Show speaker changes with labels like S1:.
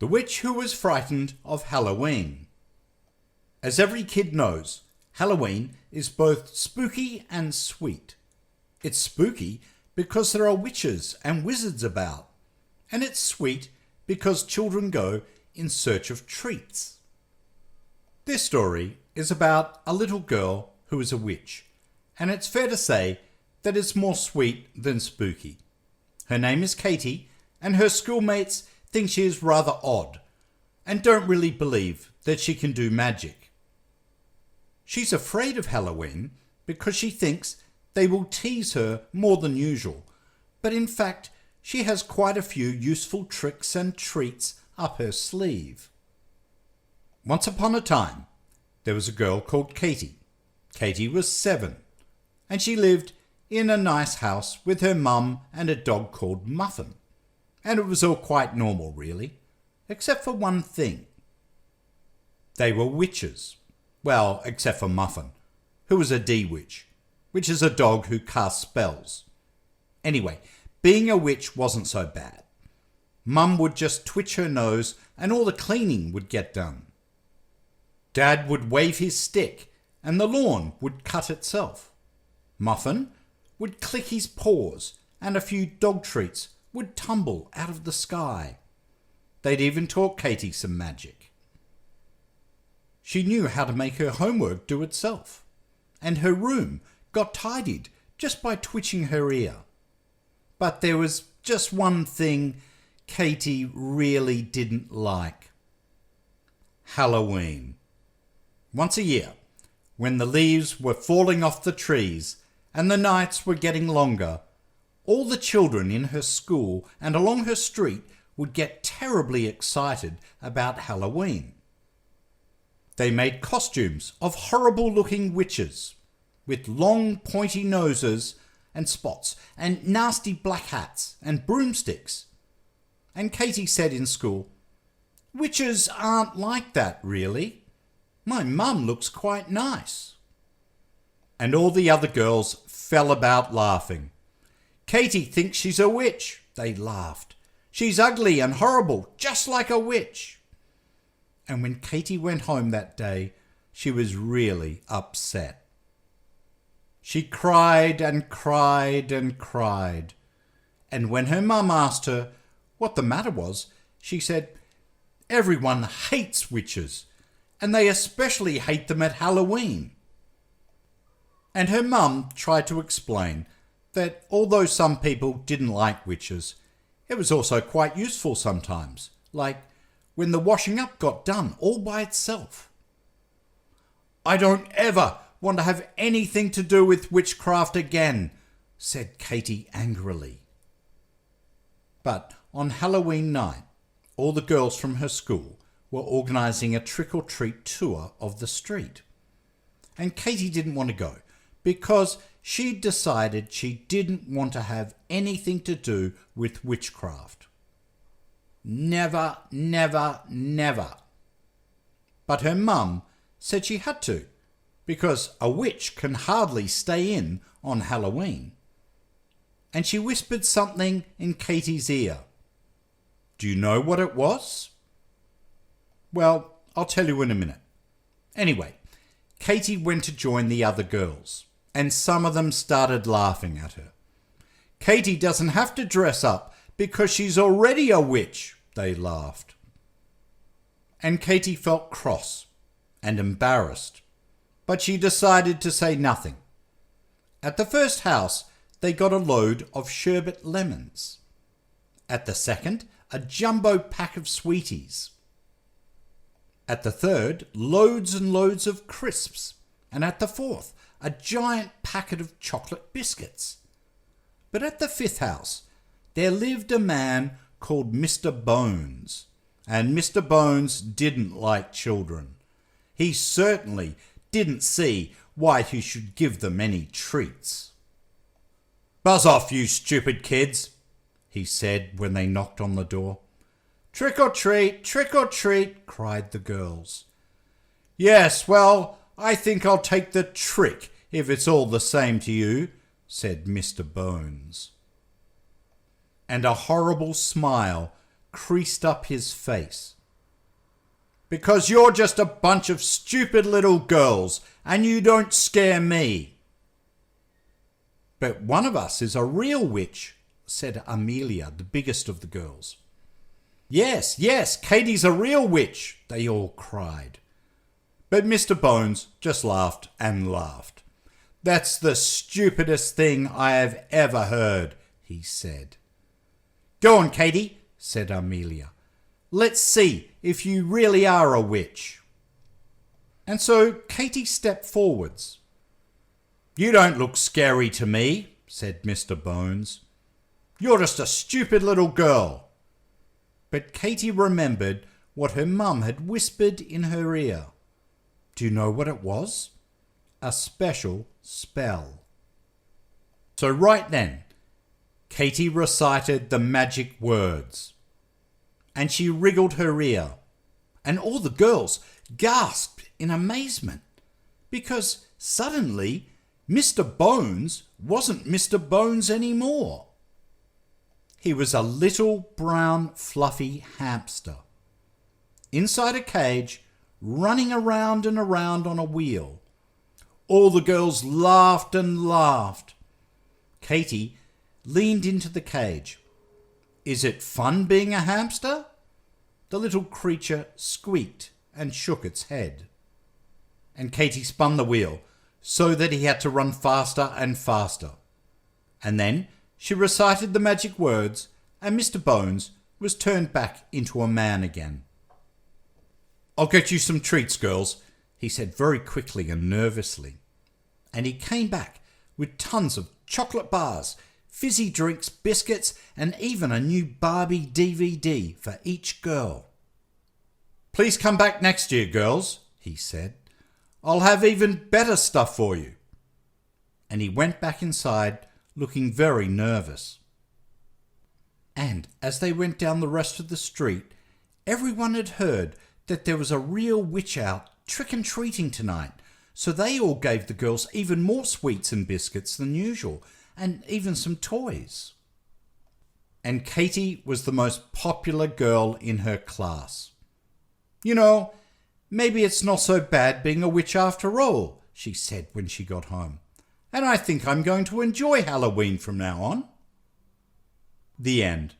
S1: The Witch Who Was Frightened of Halloween. As every kid knows, Halloween is both spooky and sweet. It's spooky because there are witches and wizards about, and it's sweet because children go in search of treats. This story is about a little girl who is a witch, and it's fair to say that it's more sweet than spooky. Her name is Katie, and her schoolmates think she is rather odd and don't really believe that she can do magic. She's afraid of Halloween because she thinks they will tease her more than usual, but in fact she has quite a few useful tricks and treats up her sleeve. Once upon a time, there was a girl called Katie. Katie was 7, and she lived in a nice house with her mum and a dog called Muffin. And it was all quite normal, really, except for one thing. They were witches. Well, except for Muffin, who was a D-witch, which is a dog who casts spells. Anyway, being a witch wasn't so bad. Mum would just twitch her nose and all the cleaning would get done. Dad would wave his stick and the lawn would cut itself. Muffin would click his paws and a few dog treats would tumble out of the sky. They'd even taught Katie some magic. She knew how to make her homework do itself, and her room got tidied just by twitching her ear. But there was just one thing Katie really didn't like. Halloween. Once a year, when the leaves were falling off the trees and the nights were getting longer, all the children in her school and along her street would get terribly excited about Halloween. They made costumes of horrible-looking witches with long pointy noses and spots and nasty black hats and broomsticks. And Katie said in school, "Witches aren't like that, really. My mum looks quite nice." And all the other girls fell about laughing. "Katie thinks she's a witch," they laughed. "She's ugly and horrible, just like a witch." And when Katie went home that day, she was really upset. She cried and cried and cried. And when her mum asked her what the matter was, she said, "Everyone hates witches, and they especially hate them at Halloween." And her mum tried to explain that although some people didn't like witches, it was also quite useful sometimes, like when the washing up got done all by itself. "I don't ever want to have anything to do with witchcraft again," said Katie angrily. But on Halloween night, all the girls from her school were organising a trick-or-treat tour of the street. And Katie didn't want to go because she'd decided she didn't want to have anything to do with witchcraft. Never, never, never. But her mum said she had to, because a witch can hardly stay in on Halloween. And she whispered something in Katie's ear. Do you know what it was? Well, I'll tell you in a minute. Anyway, Katie went to join the other girls, and some of them started laughing at her. "Katie doesn't have to dress up because she's already a witch," they laughed. And Katie felt cross and embarrassed, but she decided to say nothing. At the first house, they got a load of sherbet lemons. At the second, a jumbo pack of sweeties. At the third, loads and loads of crisps. And at the fourth, a giant packet of chocolate biscuits. But at the fifth house, there lived a man called Mr. Bones. And Mr. Bones didn't like children. He certainly didn't see why he should give them any treats. "Buzz off, you stupid kids," he said when they knocked on the door. "Trick or treat, trick or treat," cried the girls. "Yes, well, I think I'll take the trick if it's all the same to you," said Mr. Bones. And a horrible smile creased up his face. "Because you're just a bunch of stupid little girls and you don't scare me." "But one of us is a real witch," said Amelia, the biggest of the girls. Yes, Katie's a real witch," they all cried. But Mr. Bones just laughed and laughed. "That's the stupidest thing I have ever heard," he said. "Go on, Katie," said Amelia. "Let's see if you really are a witch." And so Katie stepped forwards. "You don't look scary to me," said Mr. Bones. "You're just a stupid little girl." But Katie remembered what her mum had whispered in her ear. Do you know what it was? A special spell. So right then, Katie recited the magic words, and she wriggled her ear, and all the girls gasped in amazement, because suddenly Mr. Bones wasn't Mr. Bones anymore. He was a little brown fluffy hamster, inside a cage, running around and around on a wheel. All the girls laughed and laughed. Katie leaned into the cage. "Is it fun being a hamster?" The little creature squeaked and shook its head. And Katie spun the wheel so that he had to run faster and faster. And then she recited the magic words, and Mr. Bones was turned back into a man again. "I'll get you some treats, girls," he said very quickly and nervously. And he came back with tons of chocolate bars, fizzy drinks, biscuits, and even a new Barbie DVD for each girl. "Please come back next year, girls," he said. "I'll have even better stuff for you." And he went back inside looking very nervous. And as they went down the rest of the street, everyone had heard that there was a real witch out trick-and-treating tonight, so they all gave the girls even more sweets and biscuits than usual, and even some toys. And Katie was the most popular girl in her class. "You know, maybe it's not so bad being a witch after all," she said when she got home. "And I think I'm going to enjoy Halloween from now on." The end.